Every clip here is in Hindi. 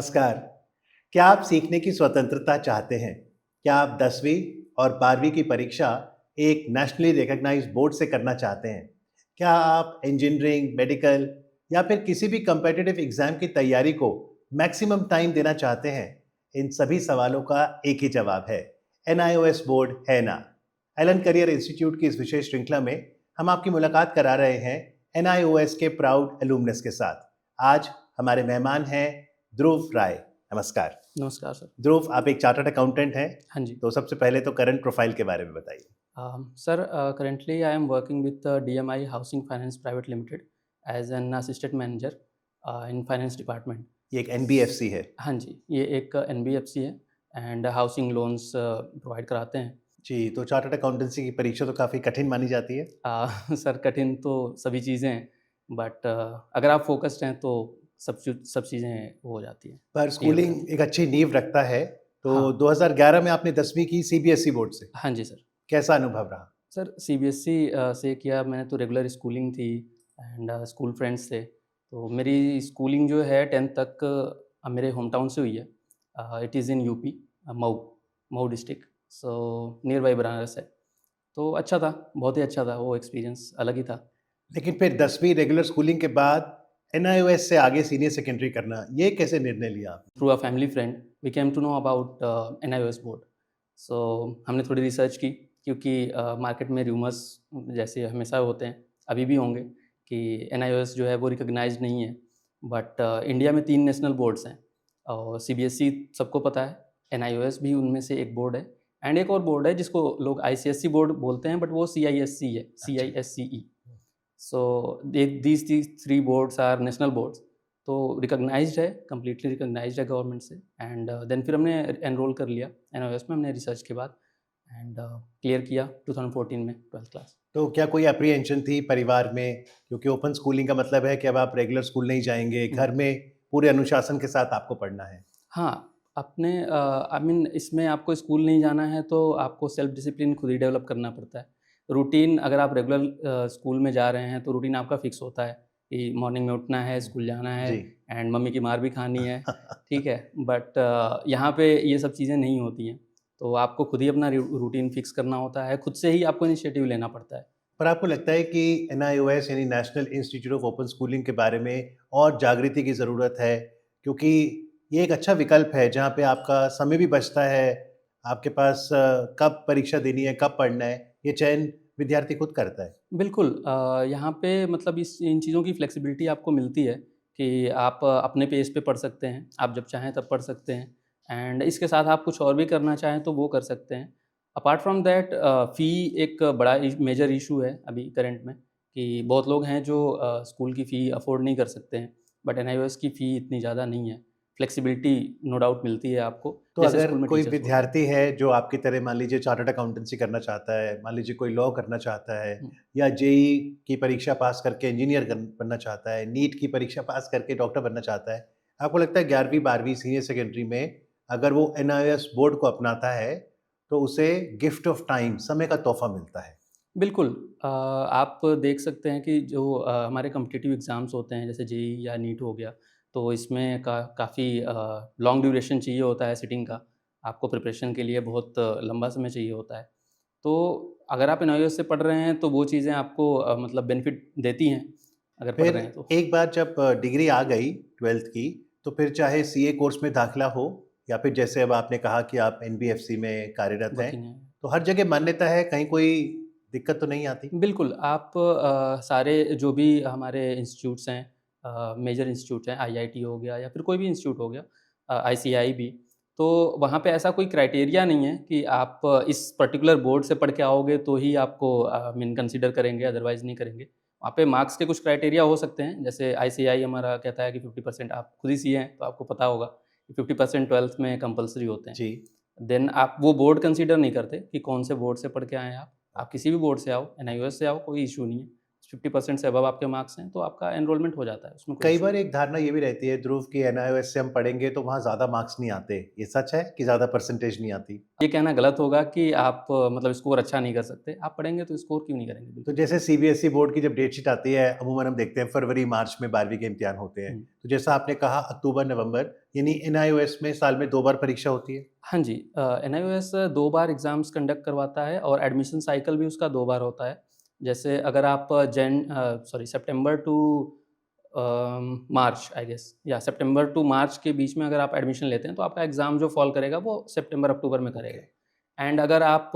नमस्कार। क्या आप सीखने की स्वतंत्रता चाहते हैं? क्या आप 10वीं और 12वीं की परीक्षा एक नेशनली रिकॉग्नाइज्ड बोर्ड से करना चाहते हैं? क्या आप इंजीनियरिंग, मेडिकल या फिर किसी भी कॉम्पिटिटिव एग्जाम की तैयारी को मैक्सिमम टाइम देना चाहते हैं? इन सभी सवालों का एक ही जवाब है, एनआईओएस बोर्ड है ना। एलन करियर इंस्टीट्यूट की इस विशेष श्रृंखला में हम आपकी मुलाकात करा रहे हैं एनआईओएस के प्राउड एलुमनस के साथ। आज हमारे मेहमान हैं ध्रुव राय। नमस्कार। नमस्कार सर। ध्रुव, आप एक चार्टर्ड अकाउंटेंट हैं, हाँ जी। तो सबसे पहले तो करंट प्रोफाइल के बारे में बताइए। Sir, currently I am working with DMI Housing Finance Private Limited as an assistant manager in finance department। ये एक एनबीएफसी है। हाँ जी, ये एक एनबीएफसी है एंड हाउसिंग लोन्स प्रोवाइड कराते हैं। जी, तो चार्टर्ड अकाउंटेंसी की परीक्षा तो काफ़ी कठिन मानी जाती है। सर, कठिन तो सभी चीज़ें हैं, बट अगर आप फोकस्ड हैं तो सब चीज़ें वो हो जाती हैं, पर क्लियर हो स्कूलिंग जाती हैं। एक अच्छी नींव रखता है। तो हाँ। 2011 में आपने 10वीं की सीबीएसई बोर्ड से। हाँ जी सर। कैसा अनुभव रहा? सर, सीबीएसई से किया मैंने, तो रेगुलर स्कूलिंग थी एंड स्कूल फ्रेंड्स थे। तो मेरी स्कूलिंग जो है 10th तक मेरे होम टाउन से हुई है। It is in UP, Mau Mau district, so near by Banaras है। तो अच्छा था, बहुत ही अच्छा था, वो एक्सपीरियंस अलग ही था। लेकिन फिर 10वीं रेगुलर स्कूलिंग के बाद एनआईओएस से आगे सीनियर सेकेंडरी करना, ये कैसे निर्णय लिया आपने? Through a family friend we came to know about NIOS board. So हमने थोड़ी रिसर्च की, क्योंकि मार्केट में रूमर्स जैसे हमेशा होते हैं, अभी भी होंगे, कि एनआईओएस जो है वो रिकॉग्नाइज्ड नहीं है। बट इंडिया में 3 नेशनल बोर्ड्स हैं और सीबीएसई सबको पता है, एनआईओएस भी उनमें से एक बोर्ड है एंड एक और बोर्ड है जिसको लोग आईसीएसई बोर्ड बोलते हैं, बट वो सीआईएससी है, CISCE। So these 3 boards are national boards. तो रिकॉग्नाइज्ड है, कम्प्लीटली रिकॉग्नाइज्ड है गवर्नमेंट से एंड देन फिर हमने एनरोल कर लिया एनओएस में, हमने रिसर्च के बाद एंड क्लियर किया 2014 में 12th क्लास। तो क्या कोई अप्रीहेंशन थी परिवार में? क्योंकि ओपन स्कूलिंग का मतलब है कि अब आप रेगुलर स्कूल नहीं जाएँगे, घर में पूरे अनुशासन के साथ आपको पढ़ना है। हाँ, अपने आई मीन इसमें आपको स्कूल नहीं जाना है तो आपको सेल्फ डिसिप्लिन खुद ही डेवलप करना पड़ता है। रूटीन, अगर आप रेगुलर स्कूल में जा रहे हैं तो रूटीन आपका फिक्स होता है कि मॉर्निंग में उठना है, स्कूल जाना है जी। एंड मम्मी की मार भी खानी है, ठीक है? बट यहाँ पे ये सब चीज़ें नहीं होती हैं, तो आपको खुद ही अपना रूटीन फिक्स करना होता है, खुद से ही आपको इनिशिएटिव लेना पड़ता है। पर आपको लगता है कि एनआईओएस यानी national institute of open schooling के बारे में और जागृति की ज़रूरत है? क्योंकि ये एक अच्छा विकल्प है जहाँ पे आपका समय भी बचता है, आपके पास कब परीक्षा देनी है, कब पढ़ना है, ये चयन विद्यार्थी खुद करता है। बिल्कुल, यहाँ पे मतलब इन चीज़ों की फ्लेक्सिबिलिटी आपको मिलती है कि आप अपने पेस पे पढ़ सकते हैं, आप जब चाहें तब पढ़ सकते हैं एंड इसके साथ आप कुछ और भी करना चाहें तो वो कर सकते हैं। अपार्ट फ्रॉम दैट, फ़ी एक बड़ा मेजर इशू है अभी करंट में, कि बहुत लोग हैं जो स्कूल की फ़ी अफोर्ड नहीं कर सकते हैं, बट एनआईओएस की फ़ी इतनी ज़्यादा नहीं है। फ्लेक्सिबिलिटी नो डाउट मिलती है आपको, तो जैसे अगर स्कूल में कोई टीचर्स होते हैं। विद्यार्थी है जो आपकी तरह मान लीजिए चार्टर्ड अकाउंटेंसी करना चाहता है, मान लीजिए कोई लॉ करना चाहता है हुँ। या जेईई की परीक्षा पास करके इंजीनियर बनना चाहता है, नीट की परीक्षा पास करके डॉक्टर बनना चाहता है, आपको लगता है 11वीं 12वीं सीनियर सेकेंडरी में अगर वो एनआईओएस बोर्ड को अपनाता है तो उसे गिफ्ट ऑफ टाइम, समय का तोहफा मिलता है? बिल्कुल, आप देख सकते हैं कि जो हमारे कॉम्पिटिटिव एग्ज़ाम्स होते हैं, जैसे जेईई या नीट हो गया, तो इसमें काफ़ी लॉन्ग ड्यूरेशन चाहिए होता है सिटिंग का। आपको प्रिपरेशन के लिए बहुत लंबा समय चाहिए होता है। तो अगर आप एनआईओएस से पढ़ रहे हैं तो वो चीज़ें आपको मतलब बेनिफिट देती हैं, अगर पढ़ फिर रहे हैं तो। एक बार जब डिग्री आ गई 12th की, तो फिर चाहे सीए कोर्स में दाखिला हो या फिर जैसे अब आपने कहा कि आप एनबीएफसी में कार्यरत हैं, वर्किंग है। तो हर जगह मान्यता है, कहीं कोई दिक्कत तो नहीं आती? बिल्कुल, आप सारे जो भी हमारे इंस्टीट्यूट्स हैं, मेजर इंस्टीट्यूट हैं, आईआईटी हो गया या फिर कोई भी इंस्टीट्यूट हो गया, आईसीएआई भी, तो वहाँ पे ऐसा कोई क्राइटेरिया नहीं है कि आप इस पर्टिकुलर बोर्ड से पढ़ के आओगे तो ही आपको मीन कंसीडर करेंगे, अदरवाइज़ नहीं करेंगे। वहाँ पे मार्क्स के कुछ क्राइटेरिया हो सकते हैं, जैसे आईसीएआई हमारा कहता है कि 50%, आप खुद ही सीए हैं तो आपको पता होगा कि 50% 12th में कंपल्सरी होते हैं। जी। देन आप वो बोर्ड कंसीडर नहीं करते कि कौन से बोर्ड से पढ़ के आए हैं आप। आप किसी भी बोर्ड से आओ, एनआईओएस से आओ, कोई इश्यू नहीं है। 50% से अबव आपके मार्क्स हैं तो आपका एनरोलमेंट हो जाता है, उसमें कोई कई इशू बार नहीं। एक धारणा ये भी रहती है ध्रुव कि एनआईओएस से हम पढ़ेंगे तो वहाँ ज़्यादा मार्क्स नहीं आते। ये सच है कि ज़्यादा परसेंटेज नहीं आती? ये कहना गलत होगा कि आप मतलब स्कोर अच्छा नहीं कर सकते, आप पढ़ेंगे तो स्कोर क्यों नहीं करेंगे? तो बिल्कुल जैसे करेंगे। सीबीएसई बोर्ड की जब डेट शीट आती है, अमूमन हम देखते हैं फरवरी, मार्च में 12वीं के इम्तिहान होते हैं। हुँ। तो जैसा आपने कहा अक्टूबर, नवंबर यानी एनआईओएस में साल में 2 बार परीक्षा होती है? हाँ जी, एनआईओएस 2 बार एग्ज़ाम्स कंडक्ट करवाता है और एडमिशन साइकिल भी उसका 2 बार होता है। जैसे अगर आप सितंबर टू मार्च आई गेस या सितंबर टू मार्च के बीच में अगर आप एडमिशन लेते हैं, तो आपका एग्ज़ाम जो फ़ॉल करेगा वो सितंबर-अक्टूबर में ओके, करेगा। एंड अगर आप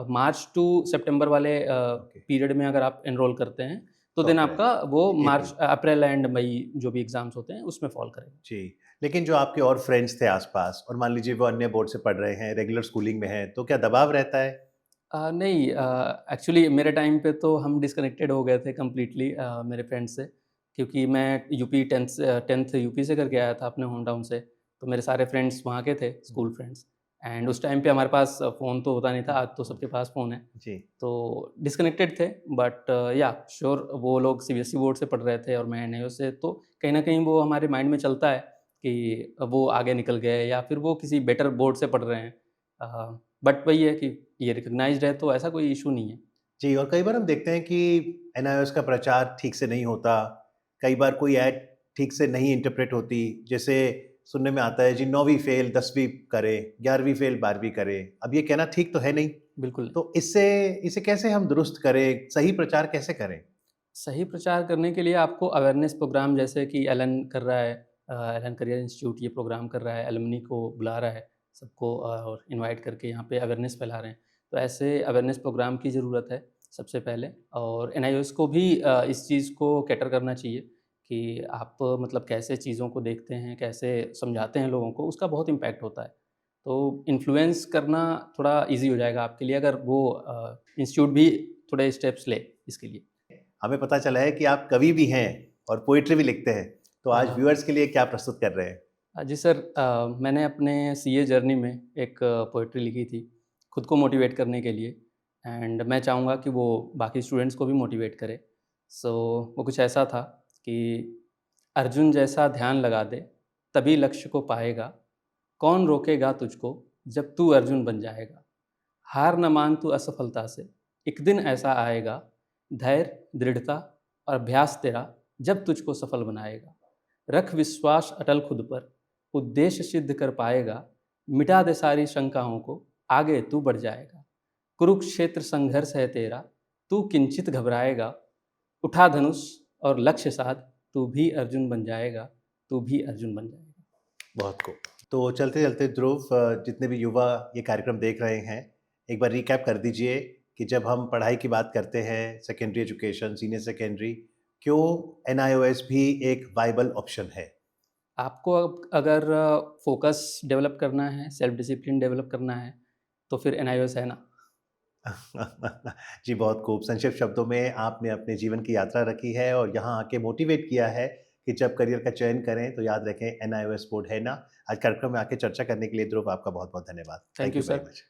मार्च टू सितंबर वाले ओके। पीरियड में अगर आप एनरोल करते हैं, तो तो देन अप्रैल, आपका वो अप्रैल। अप्रैल एंड मई जो भी एग्ज़ाम्स होते हैं, उसमें फ़ॉल करेगा। जी, लेकिन जो आपके और फ्रेंड्स थे आस-पास और मान लीजिए वो अन्य बोर्ड से पढ़ रहे हैं, रेगुलर स्कूलिंग में हैं, तो क्या दबाव रहता है? नहीं, एक्चुअली मेरे टाइम पे तो हम डिस्कनेक्टेड हो गए थे कंप्लीटली मेरे फ्रेंड से, क्योंकि मैं यूपी 10th यूपी से करके आया था अपने होम टाउन से, तो मेरे सारे फ्रेंड्स वहाँ के थे, स्कूल फ्रेंड्स। एंड उस टाइम पे हमारे पास फ़ोन तो होता नहीं था, आज तो सबके पास फ़ोन है। जी। तो डिस्कनेक्टेड थे, बट या श्योर वो लोग सीबीएसई बोर्ड से पढ़ रहे थे और मैं एनआईओ से, तो कहीं न कहीं वो हमारे माइंड में चलता है कि वो आगे निकल गए या फिर वो किसी बेटर बोर्ड से पढ़ रहे हैं। बट वही है कि ये रिकॉग्नाइज़्ड है तो ऐसा कोई इश्यू नहीं है। जी, और कई बार हम देखते हैं कि एनआईओएस का प्रचार ठीक से नहीं होता, कई बार कोई ऐड ठीक से नहीं इंटरप्रेट होती, जैसे सुनने में आता है जी 9वीं फेल 10वीं करे, 11वीं फेल 12वीं करे। अब ये कहना ठीक तो है नहीं, बिल्कुल, तो इसे कैसे हम दुरुस्त करें, सही प्रचार कैसे करें? सही प्रचार करने के लिए आपको अवेयरनेस प्रोग्राम जैसे कि एलन कर रहा है, एलन करियर इंस्टीट्यूट ये प्रोग्राम कर रहा है, एलुमनी को बुला रहा है, सबको और इनवाइट करके यहाँ पे अवेयरनेस फैला रहे हैं। तो ऐसे अवेयरनेस प्रोग्राम की ज़रूरत है सबसे पहले, और एनआईओएस को भी इस चीज़ को कैटर करना चाहिए कि आप मतलब कैसे चीज़ों को देखते हैं, कैसे समझाते हैं लोगों को, उसका बहुत इम्पैक्ट होता है। तो इन्फ्लुएंस करना थोड़ा ईज़ी हो जाएगा आपके लिए अगर वो इंस्टीट्यूट भी थोड़े स्टेप्स ले इसके लिए। हमें पता चला है कि आप कवि भी हैं और पोएट्री भी लिखते हैं, तो आज हाँ। व्यूअर्स के लिए क्या प्रस्तुत कर रहे हैं? जी सर, मैंने अपने सीए जर्नी में एक पोएट्री लिखी थी, खुद को मोटिवेट करने के लिए, एंड मैं चाहूँगा कि वो बाकी स्टूडेंट्स को भी मोटिवेट करे। सो वो कुछ ऐसा था कि अर्जुन जैसा ध्यान लगा दे, तभी लक्ष्य को पाएगा, कौन रोकेगा तुझको जब तू अर्जुन बन जाएगा। हार न मान तू असफलता से, एक दिन ऐसा आएगा, धैर्य, दृढ़ता और अभ्यास तेरा जब तुझको सफल बनाएगा। रख विश्वास अटल खुद पर, उद्देश्य सिद्ध कर पाएगा, मिटा दे सारी शंकाओं को, आगे तू बढ़ जाएगा। कुरुक्षेत्र संघर्ष है तेरा, तू किंचित घबराएगा, उठा धनुष और लक्ष्य साध, तू भी अर्जुन बन जाएगा, तू भी अर्जुन बन जाएगा। बहुत खूब। तो चलते-चलते ध्रुव जितने भी युवा ये कार्यक्रम देख रहे हैं, एक बार रिकैप कर दीजिए कि जब हम पढ़ाई की बात करते हैं, सेकेंडरी एजुकेशन, सीनियर सेकेंडरी, क्यों एनआईओएस भी एक वाएबल ऑप्शन है? आपको अगर फ़ोकस डेवलप करना है, सेल्फ डिसिप्लिन डेवलप करना है, तो फिर एनआईओएस है ना। जी, बहुत खूब। संक्षिप्त शब्दों में आपने अपने जीवन की यात्रा रखी है और यहाँ आके मोटिवेट किया है कि जब करियर का चयन करें तो याद रखें एनआईओएस बोर्ड है ना। आज कार्यक्रम में आके चर्चा करने के लिए ध्रुव आपका बहुत-बहुत धन्यवाद। Thank thank you you very sir. Much.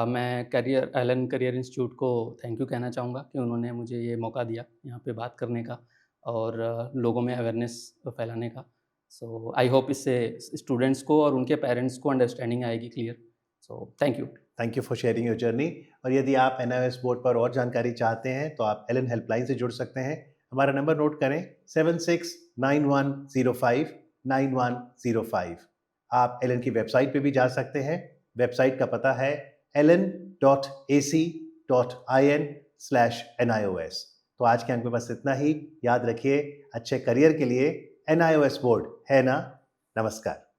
मैं एलन करियर इंस्टीट्यूट को थैंक यू कहना चाहूँगा कि उन्होंने मुझे ये मौका दिया यहाँ पे बात करने का और लोगों में अवेयरनेस फैलाने का। सो आई होप इससे स्टूडेंट्स को और उनके पेरेंट्स को अंडरस्टैंडिंग आएगी clear. So thank you. Thank you for sharing your journey और यदि आप एनआईओएस बोर्ड पर और जानकारी चाहते हैं तो आप एलन हेल्पलाइन से जुड़ सकते हैं। हमारा नंबर नोट करें 7691059105। आप एलन की वेबसाइट पे भी जा सकते हैं। वेबसाइट का पता है ellen.ac.in/NIOS। तो आज के अंक में बस इतना ही। याद रखिए अच्छे करियर के लिए एनआईओएस बोर्ड है ना। नमस्कार।